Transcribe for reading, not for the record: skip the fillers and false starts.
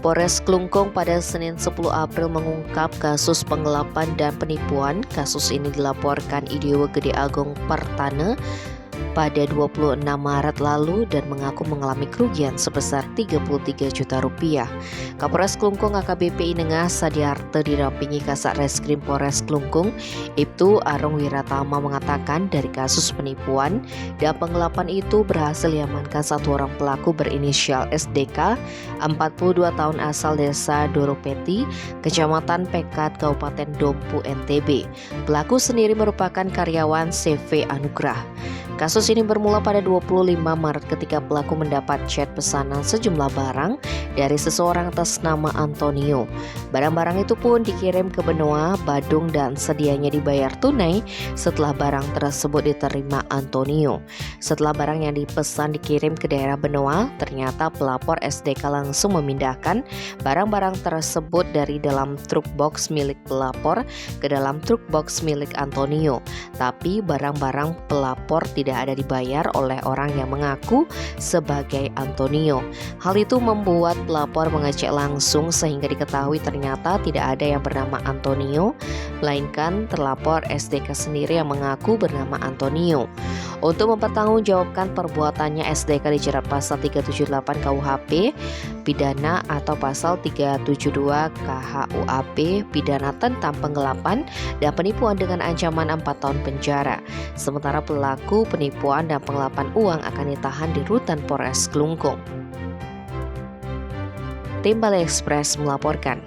Polres Klungkung pada Senin 10 April mengungkap kasus penggelapan dan penipuan. Kasus ini dilaporkan Idewa Gede Agung Pertana pada 26 Maret lalu dan mengaku mengalami kerugian sebesar 33 juta rupiah. Kapolres Klungkung AKBP Inengah Sadiarte didampingi Kasat Reskrim Polres Klungkung, Ibtu Arung Wiratama mengatakan dari kasus penipuan dan penggelapan itu berhasil diamankan satu orang pelaku berinisial SDK, 42 tahun asal desa Doropeti, Kecamatan Pekat, Kabupaten Dompu, NTB. Pelaku sendiri merupakan karyawan CV Anugrah. Kasus ini bermula pada 25 Maret ketika pelaku mendapat chat pesanan sejumlah barang dari seseorang atas nama Antonio. Barang-barang itu pun dikirim ke Benoa, Badung dan sedianya dibayar tunai setelah barang tersebut diterima Antonio. Setelah barang yang dipesan dikirim ke daerah Benoa, ternyata pelapor SDK langsung memindahkan barang-barang tersebut dari dalam truk box milik pelapor ke dalam truk box milik Antonio. Tapi barang-barang pelapor tidak ada dibayar oleh orang yang mengaku sebagai Antonio. Hal itu membuat pelapor mengecek langsung sehingga diketahui ternyata tidak ada yang bernama Antonio, melainkan terlapor SDK sendiri yang mengaku bernama Antonio. Untuk mempertanggungjawabkan perbuatannya, SDK dijerat pasal 378 KUHP pidana atau pasal 372 KHUAP pidana tentang penggelapan dan penipuan dengan ancaman 4 tahun penjara. Sementara pelaku penipuan dan penggelapan uang akan ditahan di Rutan Polres Klungkung. Tim Bali Express melaporkan.